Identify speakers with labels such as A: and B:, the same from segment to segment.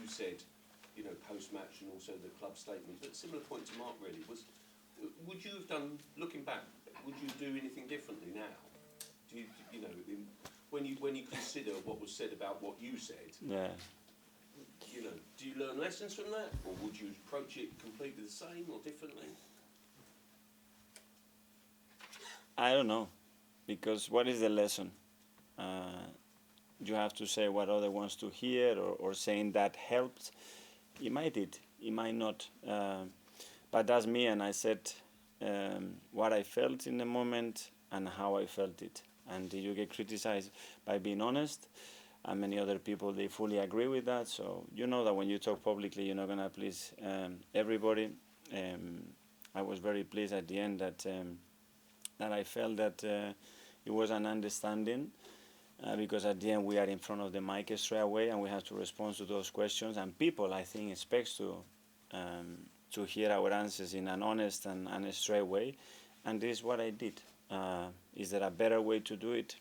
A: you said, post-match and also the club statement, but similar point to Mark really, was, would you have done, looking back, would you do anything differently now? Do when you consider what was said about what you said,
B: Yeah.
A: Do you learn lessons from that, or would you approach it completely the same or differently?
B: I don't know, because what is the lesson? You have to say what other wants to hear, or saying that helped. It might, it might not. But that's me, and I said what I felt in the moment and how I felt it. And you get criticized by being honest, and many other people, they fully agree with that. So you know that when you talk publicly, you're not going to please everybody. I was very pleased at the end that I felt that it was an understanding, because at the end we are in front of the mic straight away and we have to respond to those questions. And people, I think, expect to hear our answers in an honest and a straight way. And this is what I did. Is there a better way to do it?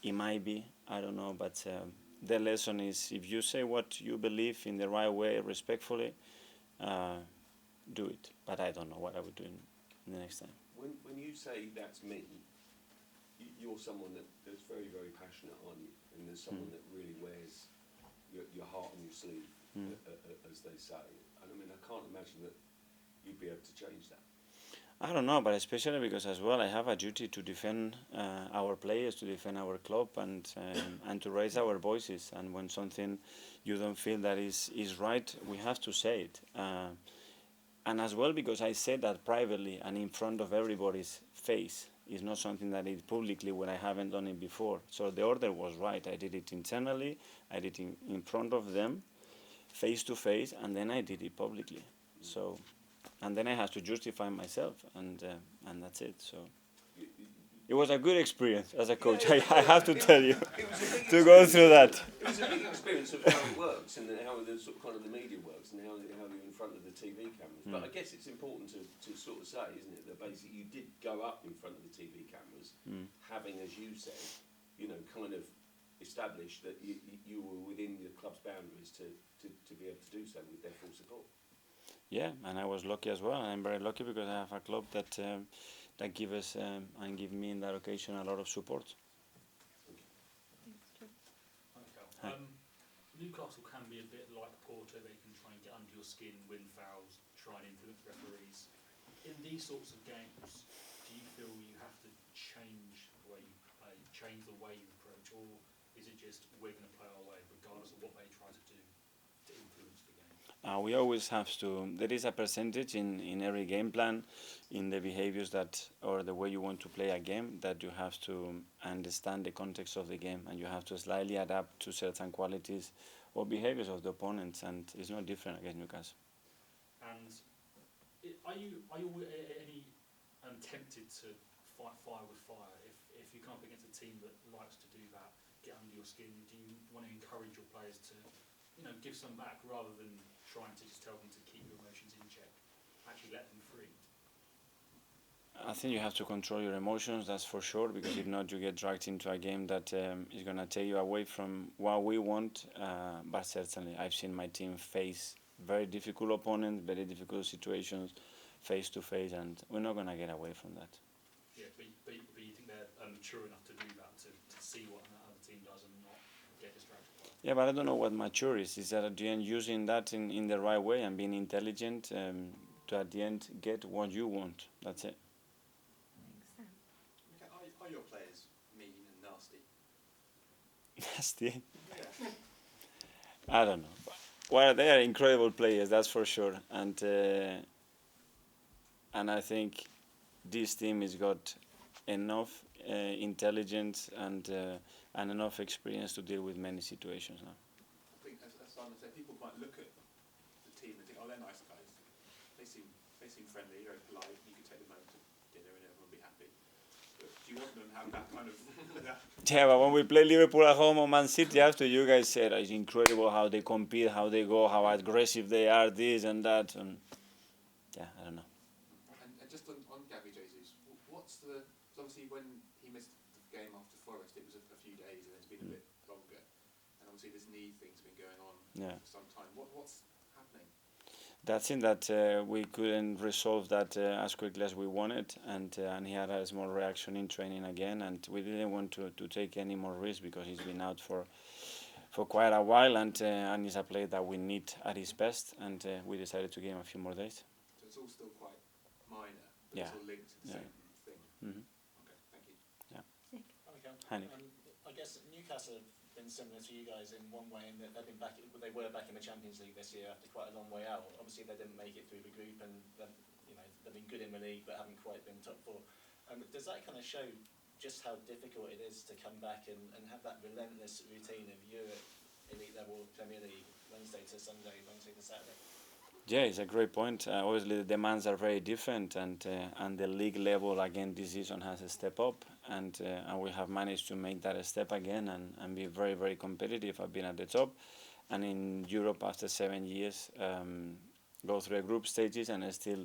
B: It might be, I don't know, but the lesson is, if you say what you believe in the right way, respectfully, do it. But I don't know what I would do in the next time.
A: When you say that's me, you're someone that's very, very passionate, aren't you? And there's someone that really wears your heart on your sleeve, as they say. And I mean, I can't imagine that you'd be able to change that.
B: I don't know, but especially because as well I have a duty to defend our players, to defend our club, and to raise our voices. And when something you don't feel that is right, we have to say it. And as well because I said that privately and in front of everybody's face. It's not something that I did publicly when I haven't done it before. So the order was right. I did it internally, I did it in front of them, face to face, and then I did it publicly. So, and then I had to justify myself, and that's it. So it was a good experience as a coach. I have to tell you, to go through that.
A: It was a big experience of how it works and how the sort of kind of the media works and how you're in front of the TV cameras. But I guess it's important to sort of say, isn't it, that basically you did go up in front of the TV cameras, having, as you said, kind of established that you were within the club's boundaries to be able to do so with their full support.
B: Yeah, and I was lucky as well. I'm very lucky because I have a club that give us and give me in that occasion a lot of support.
C: Hi. Newcastle can be a bit like Porto. They can try and get under your skin, win fouls, try and influence referees. In these sorts of games, do you feel you have to change the way you play, change the way you approach, or is it just we're going to play our way regardless of what they try to do to influence the game?
B: We always have to, there is a percentage in every game plan, in the behaviors that, or the way you want to play a game, that you have to understand the context of the game, and you have to slightly adapt to certain qualities or behaviors of the opponents, and it's not different against Newcastle.
C: And are you any tempted to fight fire with fire? If you come up against a team that likes to do that, get under your skin, do you want to encourage your players to give some back rather than trying to just tell them to keep your emotions in check, actually let them free?
B: I think you have to control your emotions, that's for sure, because if not, you get dragged into a game that is going to take you away from what we want. But certainly, I've seen my team face very difficult opponents, very difficult situations, face to face, and we're not going to get away from that.
C: Yeah, but you think they're mature enough to do that, to see what another team does and not get distracted by it?
B: Yeah, but I don't know what mature is. Is that at the end using that in the right way and being intelligent to at the end get what you want. That's it.
D: Are your players mean and nasty?
B: Nasty?
D: Yeah.
B: I don't know. Well, they are incredible players, that's for sure. And I think this team has got enough intelligence and enough experience to deal with many situations now.
D: I think, as Simon said, people might look at the team and think, oh, they're nice guys. They seem friendly, very polite. You could take them home to dinner and everyone will be happy. But do you want them to have that kind of...
B: Yeah, but when we play Liverpool at home or Man City, after you guys said it's incredible how they compete, how they go, how aggressive they are, this and that. And yeah, I don't know.
D: And just on Gabby Jesus, what's the... Because obviously when he missed the game after Forest, it was a few days and it's been a bit longer. And obviously this knee thing's been going on.
B: Yeah.
D: for some time. What's happening?
B: That's it. That we couldn't resolve that as quickly as we wanted, and he had a small reaction in training again, and we didn't want to take any more risk because he's been out for quite a while, and he's a player that we need at his best, and we decided to give him a few more days.
D: So it's all still quite minor, but
B: Yeah.
D: it's all linked to the
B: Yeah.
D: same thing.
B: Mm-hmm.
D: Okay, thank you.
B: Hi, Nick.
E: I guess Newcastle have been similar to you guys in one way, in that they were back in the Champions League this year after quite a long way out. Obviously, they didn't make it through the group, and they've been good in the league, but haven't quite been top four. Does that kind of show just how difficult it is to come back and have that relentless routine of Europe, elite level, Premier League, Wednesday to Sunday, Wednesday to Saturday?
B: Yeah, it's a great point. Obviously, the demands are very different, and the league level again this season has a step up, and we have managed to make that a step again and be very, very competitive. I've been at the top, and in Europe after 7 years, go through the group stages and still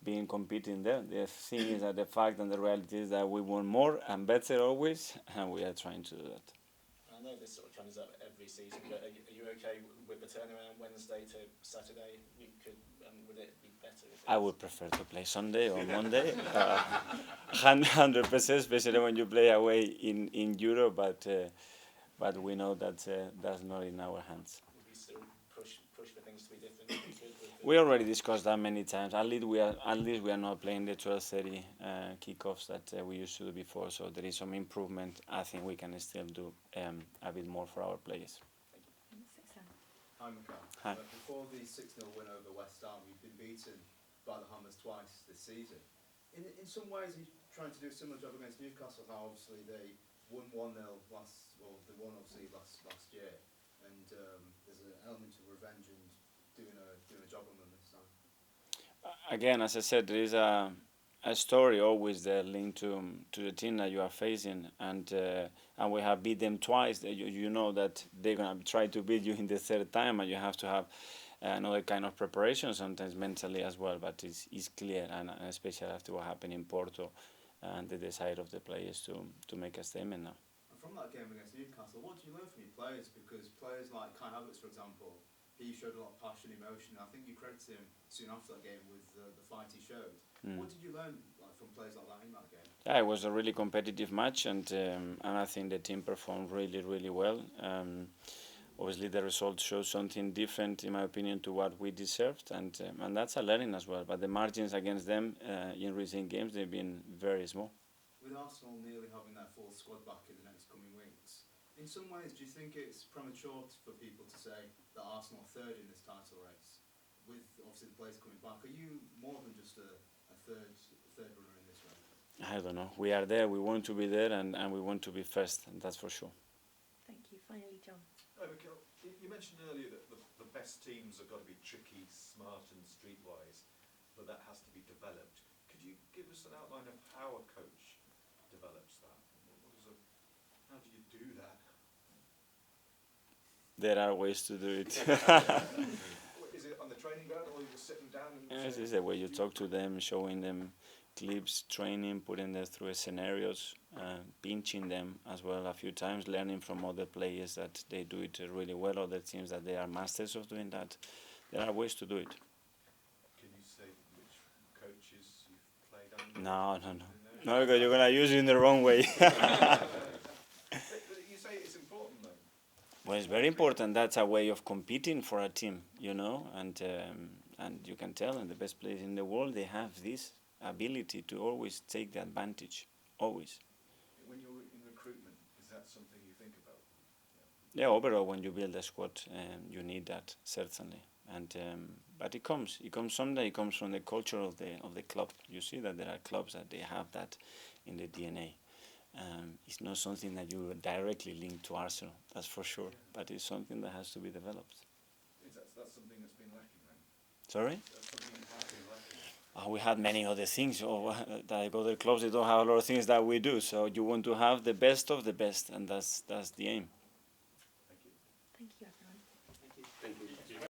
B: being competing there. The thing is that the fact and the reality is that we want more and better always, and we are trying to do that.
E: I know this sort of comes up every season, but are you okay with the turnaround Wednesday to Saturday? Would it be better?
B: I would prefer to play Sunday or Monday, 100%, especially when you play away in Europe. But we know that that's not in our hands.
E: Would you still push for things to be different?
B: We already discussed that many times. At least we are not playing the 12:30 kickoffs that we used to do before. So there is some improvement. I think we can still do a bit more for our players.
F: Hi, Mikel.
B: Hi.
F: Before the 6-0 win over West Ham, you've been beaten by the Hammers twice this season. In some ways, you're trying to do a similar job against Newcastle. How obviously they won 1-0 they won obviously last year, and there's an element of revenge and doing a job on them this time.
B: Again, as I said, there is a story always there linked to the team that you are facing, and we have beat them twice. You know that they're gonna try to beat you in the third time, and you have to have another kind of preparation, sometimes mentally as well. But it's clear, and especially after what happened in Porto, and the desire of the players to make a statement now.
F: And from that game against Newcastle, what do you learn from your players? Because players like Kai Havertz, for example, he showed a lot of passion, emotion. I think you credited him soon after that game with the fight he showed. What did you learn from players like that in that game?
B: Yeah, it was a really competitive match, and I think the team performed really, really well. Obviously, the results show something different, in my opinion, to what we deserved, and that's a learning as well. But the margins against them in recent games, they've been very small.
F: With Arsenal nearly having their full squad back in the next coming weeks, in some ways, do you think it's premature for people to say that Arsenal are third in this title race? With obviously the players coming back, are you more than just a third runner in this race?
B: I don't know. We are there. We want to be there, and we want to be first. That's for sure.
G: Thank you. Finally, John.
H: Hi, Mikel. You mentioned earlier that the best teams have got to be tricky, smart and streetwise, but that has to be developed. Could you give us an outline of how a coach develops that? How do you do that?
B: There are ways to do it.
H: Is it on the training ground, or you're sitting down and...
B: This is the way you talk to them, showing them clips, training, putting them through scenarios, pinching them as well a few times, learning from other players that they do it really well, other teams that they are masters of doing that. There are ways to do it.
H: Can you say which coaches you've played under?
B: No, because you're going to use it in the wrong way.
H: But you say it's important, though.
B: Well, it's very important. That's a way of competing for a team, you know, and you can tell in the best players in the world, they have this ability to always take the advantage, always.
H: When you're in recruitment, is that something you think about?
B: Yeah, overall, when you build a squad, you need that, certainly. And but it comes someday. It comes from the culture of the club. You see that there are clubs that they have that in the DNA. It's not something that you directly link to Arsenal, that's for sure. But it's something that has to be developed.
H: That's something that's been lacking then?
B: Sorry?
H: That's something that has been lacking?
B: We had many other things. Like other clubs, they don't have a lot of things that we do. So you want to have the best of the best, and that's the aim.